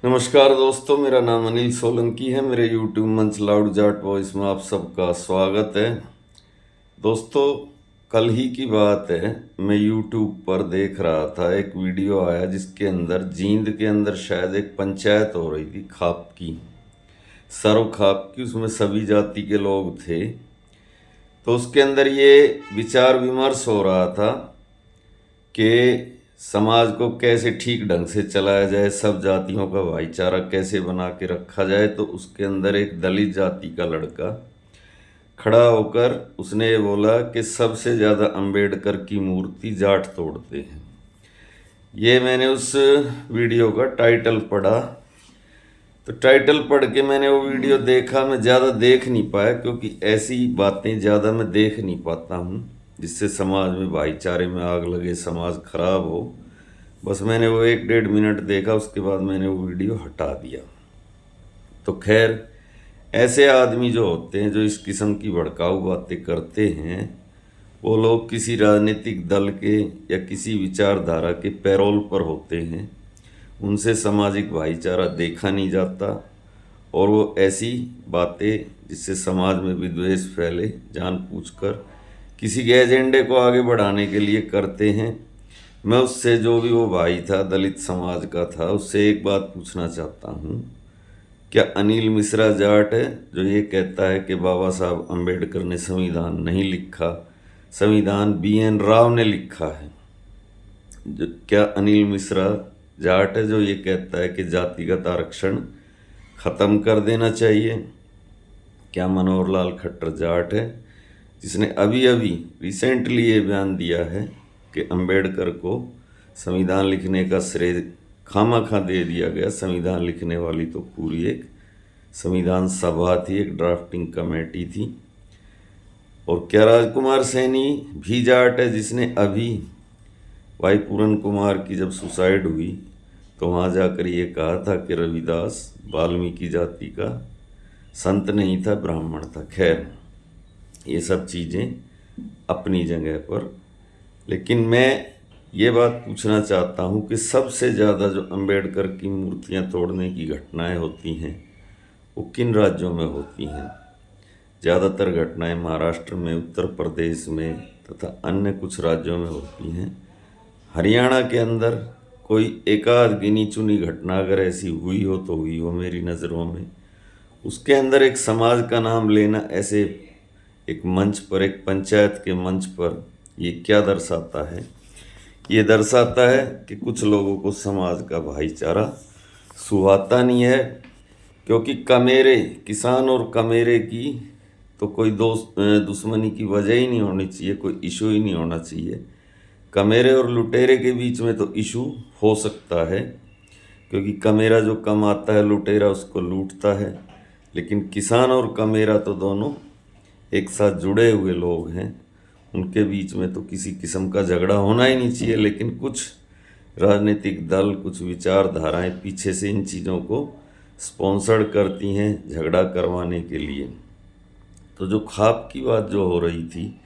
नमस्कार दोस्तों, मेरा नाम अनिल सोलंकी है। मेरे यूट्यूब मंच लाउड जाट वॉइस में आप सबका स्वागत है। दोस्तों, कल ही की बात है, मैं यूट्यूब पर देख रहा था, एक वीडियो आया जिसके अंदर जींद के अंदर शायद एक पंचायत हो रही थी खाप की, सर्व खाप की। उसमें सभी जाति के लोग थे। तो उसके अंदर ये विचार विमर्श हो रहा था कि समाज को कैसे ठीक ढंग से चलाया जाए, सब जातियों का भाईचारा कैसे बना के रखा जाए। तो उसके अंदर एक दलित जाति का लड़का खड़ा होकर उसने ये बोला कि सबसे ज़्यादा अंबेडकर की मूर्ति जाट तोड़ते हैं। ये मैंने उस वीडियो का टाइटल पढ़ा। तो टाइटल पढ़ के मैंने वो वीडियो देखा। मैं ज़्यादा देख नहीं पाया क्योंकि ऐसी बातें ज़्यादा मैं देख नहीं पाता हूँ जिससे समाज में भाईचारे में आग लगे, समाज खराब हो। बस मैंने वो 1-1.5 मिनट देखा, उसके बाद मैंने वो वीडियो हटा दिया। तो खैर, ऐसे आदमी जो होते हैं जो इस किस्म की भड़काऊ बातें करते हैं, वो लोग किसी राजनीतिक दल के या किसी विचारधारा के पैरोल पर होते हैं। उनसे सामाजिक भाईचारा देखा नहीं जाता और वो ऐसी बातें जिससे समाज में विद्वेष फैले जानबूझकर किसी के एजेंडे को आगे बढ़ाने के लिए करते हैं। मैं उससे, जो भी वो भाई था, दलित समाज का था, उससे एक बात पूछना चाहता हूँ। क्या अनिल मिश्रा जाट है जो ये कहता है कि बाबा साहब अम्बेडकर ने संविधान नहीं लिखा, संविधान BN राव ने लिखा है? क्या अनिल मिश्रा जाट है जो ये कहता है कि जातिगत आरक्षण ख़त्म कर देना चाहिए? क्या मनोहर लाल खट्टर जाट है जिसने अभी अभी रिसेंटली ये बयान दिया है कि अम्बेडकर को संविधान लिखने का श्रेय खामखा दे दिया गया? संविधान लिखने वाली तो पूरी एक संविधान सभा थी, एक ड्राफ्टिंग कमेटी थी। और क्या राजकुमार सैनी भी जाट है जिसने अभी भाई पूरन कुमार की जब सुसाइड हुई तो वहाँ जाकर ये कहा था कि रविदास वाल्मीकि जाति का संत नहीं था, ब्राह्मण था? खैर, ये सब चीज़ें अपनी जगह पर, लेकिन मैं ये बात पूछना चाहता हूँ कि सबसे ज़्यादा जो अंबेडकर की मूर्तियाँ तोड़ने की घटनाएं होती हैं वो किन राज्यों में होती हैं? ज़्यादातर घटनाएं महाराष्ट्र में, उत्तर प्रदेश में तथा अन्य कुछ राज्यों में होती हैं। हरियाणा के अंदर कोई एकाध गिनी चुनी घटना अगर ऐसी हुई हो तो हुई हो मेरी नज़रों में। उसके अंदर एक समाज का नाम लेना ऐसे एक मंच पर, एक पंचायत के मंच पर, ये क्या दर्शाता है? ये दर्शाता है कि कुछ लोगों को समाज का भाईचारा सुहाता नहीं है। क्योंकि कमेरे, किसान और कमेरे की तो कोई दुश्मनी की वजह ही नहीं होनी चाहिए, कोई इशू ही नहीं होना चाहिए। कमेरे और लुटेरे के बीच में तो इशू हो सकता है, क्योंकि कमेरा जो कमाता है लुटेरा उसको लूटता है। लेकिन किसान और कमेरा तो दोनों एक साथ जुड़े हुए लोग हैं, उनके बीच में तो किसी किस्म का झगड़ा होना ही नहीं चाहिए। लेकिन कुछ राजनीतिक दल, कुछ विचारधाराएं पीछे से इन चीज़ों को स्पॉन्सर करती हैं झगड़ा करवाने के लिए। तो जो खाप की बात जो हो रही थी,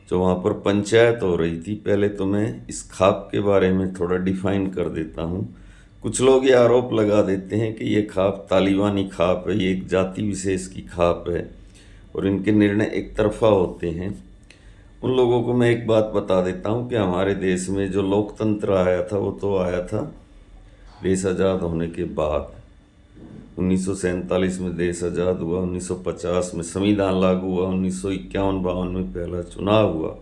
जो वहाँ पर पंचायत हो रही थी, पहले तो मैं इस खाप के बारे में थोड़ा डिफाइन कर देता हूँ। कुछ लोग ये आरोप लगा देते हैं कि ये खाप तालिबानी खाप है, ये एक जाति विशेष की खाप है और इनके निर्णय एक तरफा होते हैं। उन लोगों को मैं एक बात बता देता हूँ कि हमारे देश में जो लोकतंत्र आया था वो तो आया था देश आज़ाद होने के बाद। 1947 में देश आज़ाद हुआ, 1950 में संविधान लागू हुआ, 1951-52 में पहला चुनाव हुआ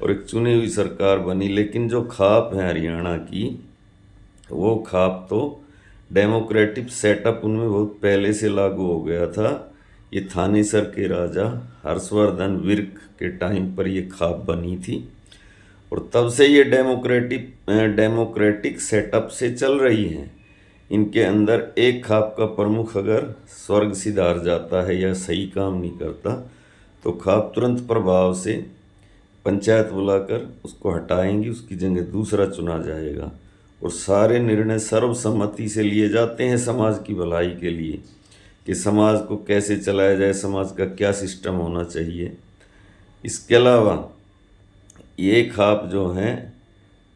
और एक चुनी हुई सरकार बनी। लेकिन जो खाप है हरियाणा की, वो खाप तो डेमोक्रेटिक सेटअप उनमें बहुत पहले से लागू हो गया था। ये थानेसर के राजा हर्षवर्धन विर्क के टाइम पर ये खाप बनी थी और तब से ये डेमोक्रेटिक सेटअप से चल रही हैं। इनके अंदर एक खाप का प्रमुख अगर स्वर्ग सिधार जाता है या सही काम नहीं करता तो खाप तुरंत प्रभाव से पंचायत बुलाकर उसको हटाएंगी, उसकी जगह दूसरा चुना जाएगा और सारे निर्णय सर्वसम्मति से लिए जाते हैं समाज की भलाई के लिए, कि समाज को कैसे चलाया जाए, समाज का क्या सिस्टम होना चाहिए। इसके अलावा ये खाप जो हैं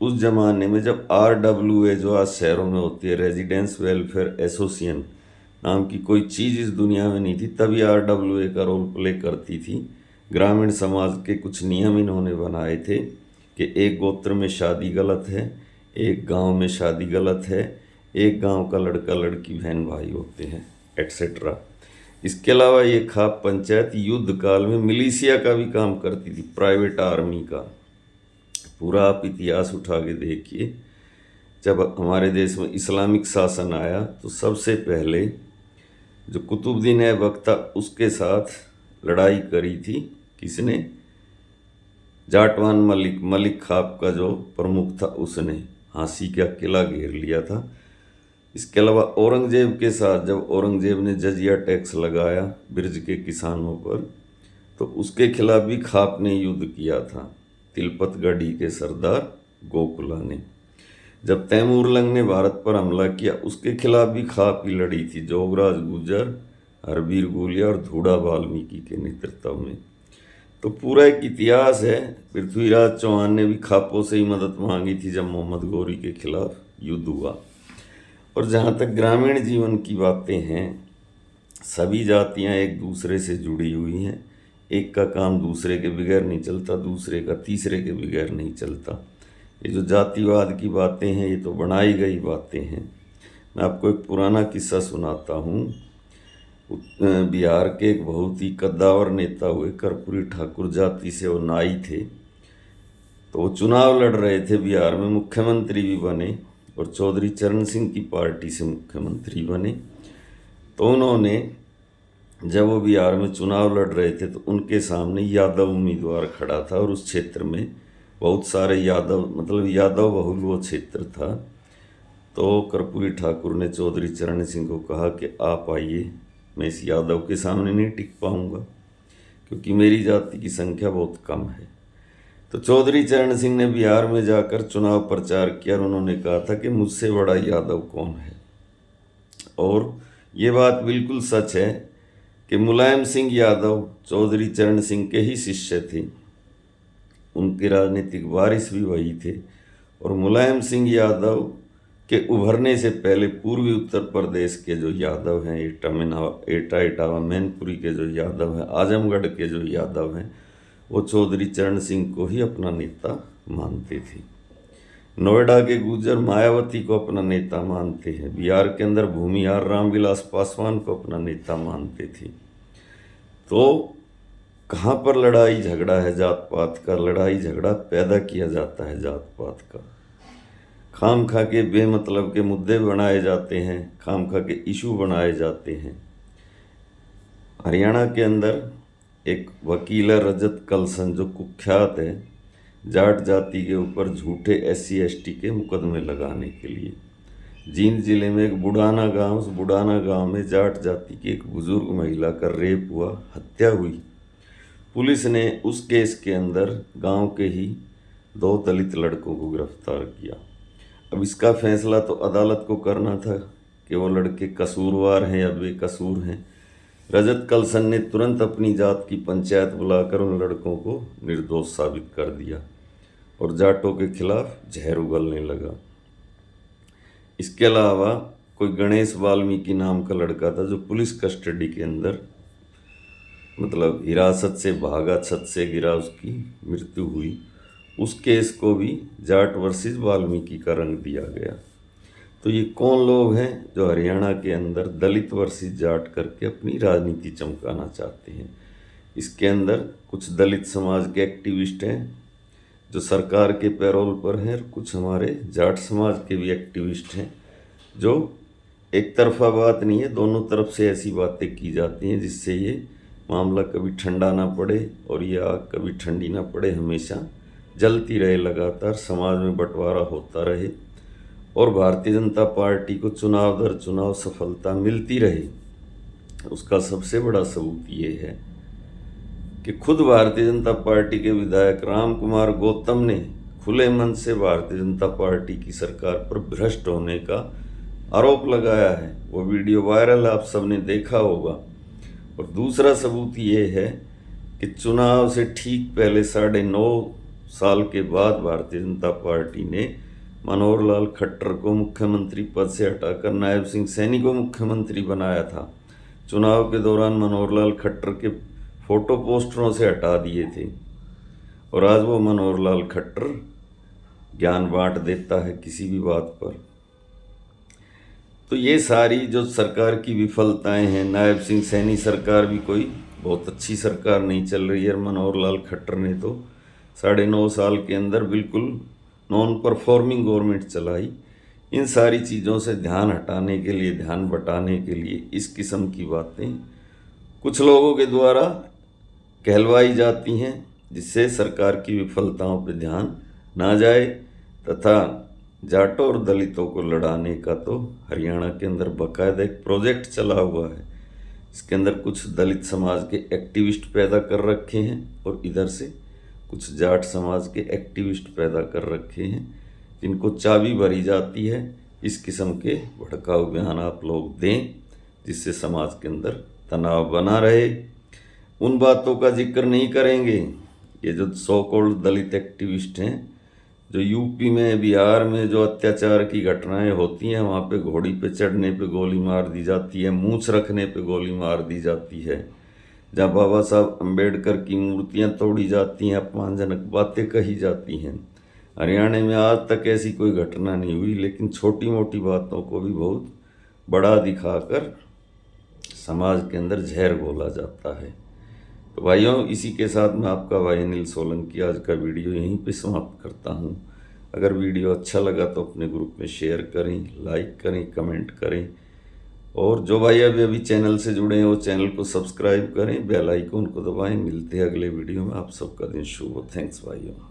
उस जमाने में जब RWA जो आज शहरों में होती है, रेजिडेंस वेलफेयर एसोसिएशन नाम की कोई चीज़ इस दुनिया में नहीं थी, तभी RWA का रोल प्ले करती थी। ग्रामीण समाज के कुछ नियम इन्होंने बनाए थे कि एक गोत्र में शादी गलत है, एक गांव में शादी गलत है, एक गांव का लड़का लड़की बहन भाई होते हैं, एट्सेट्रा। इसके अलावा ये खाप पंचायत युद्ध काल में मिलिशिया का भी काम करती थी, प्राइवेट आर्मी का। पूरा आप इतिहास उठा के देखिए, जब हमारे देश में इस्लामिक शासन आया तो सबसे पहले जो कुतुबुद्दीन ऐबक था उसके साथ लड़ाई करी थी किसने? जाटवान मलिक खाप का जो प्रमुख था उसने झांसी का किला घेर लिया था। इसके अलावा औरंगजेब के साथ जब औरंगजेब ने जजिया टैक्स लगाया ब्रज के किसानों पर, तो उसके खिलाफ भी खाप ने युद्ध किया था, तिलपतगढ़ी के सरदार गोकुला ने। जब तैमूर लंग ने भारत पर हमला किया उसके खिलाफ भी खाप ही लड़ी थी, जोगराज गुर्जर, हरबीर गोलिया और धूड़ा वाल्मीकि के नेतृत्व में। तो पूरा एक इतिहास है। पृथ्वीराज चौहान ने भी खापों से ही मदद मांगी थी जब मोहम्मद गौरी के खिलाफ युद्ध हुआ। और जहाँ तक ग्रामीण जीवन की बातें हैं, सभी जातियाँ एक दूसरे से जुड़ी हुई हैं। एक का काम दूसरे के बगैर नहीं चलता, दूसरे का तीसरे के बगैर नहीं चलता। ये जो जातिवाद की बातें हैं ये तो बनाई गई बातें हैं। मैं आपको एक पुराना किस्सा सुनाता हूँ। बिहार के एक बहुत ही कद्दावर नेता हुए कर्पूरी ठाकुर जाति से वो नाई थे। तो वो चुनाव लड़ रहे थे बिहार में, मुख्यमंत्री भी बने और चौधरी चरण सिंह की पार्टी से मुख्यमंत्री बने। तो उन्होंने जब वो बिहार में चुनाव लड़ रहे थे तो उनके सामने यादव उम्मीदवार खड़ा था और उस क्षेत्र में बहुत सारे यादव, मतलब यादव बहुल वो क्षेत्र था। तो कर्पूरी ठाकुर ने चौधरी चरण सिंह को कहा कि आप आइए, मैं इस यादव के सामने नहीं टिक पाऊंगा क्योंकि मेरी जाति की संख्या बहुत कम है। तो चौधरी चरण सिंह ने बिहार में जाकर चुनाव प्रचार किया और उन्होंने कहा था कि मुझसे बड़ा यादव कौन है। और ये बात बिल्कुल सच है कि मुलायम सिंह यादव चौधरी चरण सिंह के ही शिष्य थे, उनके राजनीतिक वारिस भी वही थे। और मुलायम सिंह यादव के उभरने से पहले पूर्वी उत्तर प्रदेश के जो यादव हैं, एटा इटावा मैनपुरी के जो यादव हैं, आजमगढ़ के जो यादव हैं, वो चौधरी चरण सिंह को ही अपना नेता मानते थे। नोएडा के गुर्जर मायावती को अपना नेता मानते हैं। बिहार के अंदर भूमिहार रामविलास पासवान को अपना नेता मानते थे। तो कहाँ पर लड़ाई झगड़ा है जात पात का? लड़ाई झगड़ा पैदा किया जाता है जात पात का। खाम खा के बेमतलब के मुद्दे बनाए जाते हैं, खाम खा के इशू बनाए जाते हैं। हरियाणा के अंदर एक वकील है रजत कलसन, जो कुख्यात है जाट जाति के ऊपर झूठे SC ST के मुकदमे लगाने के लिए। जींद जिले में एक बुढ़ाना गांव, उस बुढ़ाना गांव में जाट जाति की एक बुजुर्ग महिला का रेप हुआ, हत्या हुई। पुलिस ने उस केस के अंदर गांव के ही 2 दलित लड़कों को गिरफ्तार किया। अब इसका फैसला तो अदालत को करना था कि वो लड़के कसूरवार हैं या बेकसूर हैं। रजत कलसन ने तुरंत अपनी जात की पंचायत बुलाकर उन लड़कों को निर्दोष साबित कर दिया और जाटों के खिलाफ जहर उगलने लगा। इसके अलावा कोई गणेश वाल्मीकि नाम का लड़का था जो पुलिस कस्टडी के अंदर, मतलब हिरासत से भागा, छत से गिरा, उसकी मृत्यु हुई। उस केस को भी जाट वर्सेस वाल्मीकि का रंग दिया गया। तो ये कौन लोग हैं जो हरियाणा के अंदर दलित वर्सेस जाट करके अपनी राजनीति चमकाना चाहते हैं? इसके अंदर कुछ दलित समाज के एक्टिविस्ट हैं जो सरकार के पैरोल पर हैं और कुछ हमारे जाट समाज के भी एक्टिविस्ट हैं जो एक तरफा बात नहीं है, दोनों तरफ से ऐसी बातें की जाती हैं जिससे ये मामला कभी ठंडा ना पड़े और ये आग कभी ठंडी ना पड़े, हमेशा जलती रहे, लगातार समाज में बंटवारा होता रहे और भारतीय जनता पार्टी को चुनाव दर चुनाव सफलता मिलती रहे। उसका सबसे बड़ा सबूत ये है कि खुद भारतीय जनता पार्टी के विधायक राम कुमार गौतम ने खुले मन से भारतीय जनता पार्टी की सरकार पर भ्रष्ट होने का आरोप लगाया है। वो वीडियो वायरल आप सबने देखा होगा। और दूसरा सबूत ये है कि चुनाव से ठीक पहले 9:30 साल के बाद भारतीय जनता पार्टी ने मनोहर लाल खट्टर को मुख्यमंत्री पद से हटाकर नायब सिंह सैनी को मुख्यमंत्री बनाया था। चुनाव के दौरान मनोहर लाल खट्टर के फोटो पोस्टरों से हटा दिए थे और आज वो मनोहर लाल खट्टर ज्ञान बांट देता है किसी भी बात पर। तो ये सारी जो सरकार की विफलताएं हैं, नायब सिंह सैनी सरकार भी कोई बहुत अच्छी सरकार नहीं चल रही है। मनोहर लाल खट्टर ने तो 9.5 साल के अंदर बिल्कुल नॉन परफॉर्मिंग गवर्नमेंट चलाई। इन सारी चीज़ों से ध्यान हटाने के लिए, ध्यान बटाने के लिए इस किस्म की बातें कुछ लोगों के द्वारा कहलवाई जाती हैं, जिससे सरकार की विफलताओं पर ध्यान ना जाए। तथा जाटों और दलितों को लड़ाने का तो हरियाणा के अंदर बाकायदा एक प्रोजेक्ट चला हुआ है। इसके अंदर कुछ दलित समाज के एक्टिविस्ट पैदा कर रखे हैं और इधर से कुछ जाट समाज के एक्टिविस्ट पैदा कर रखे हैं, जिनको चाबी भरी जाती है। इस किस्म के भड़काऊ बयान आप लोग दें जिससे समाज के अंदर तनाव बना रहे। उन बातों का जिक्र नहीं करेंगे। ये जो सो कॉल्ड दलित एक्टिविस्ट हैं, जो यूपी में, बिहार में जो अत्याचार की घटनाएं होती हैं, वहाँ पे घोड़ी पे चढ़ने पे गोली मार दी जाती है, मूंछ रखने पे गोली मार दी जाती है, जहाँ बाबा साहब अम्बेडकर की मूर्तियाँ तोड़ी जाती हैं, अपमानजनक बातें कही जाती हैं। हरियाणा में आज तक ऐसी कोई घटना नहीं हुई, लेकिन छोटी मोटी बातों को भी बहुत बड़ा दिखाकर समाज के अंदर जहर घोला जाता है। तो भाइयों, इसी के साथ मैं आपका भाई अनिल सोलंकी आज का वीडियो यहीं पे समाप्त करता हूँ। अगर वीडियो अच्छा लगा तो अपने ग्रुप में शेयर करें, लाइक करें, कमेंट करें, और जो भाई अभी अभी चैनल से जुड़े हैं वो चैनल को सब्सक्राइब करें, बेल आइकन को दबाएं। मिलते हैं अगले वीडियो में। आप सबका दिन शुभ हो। थैंक्स भाइयों।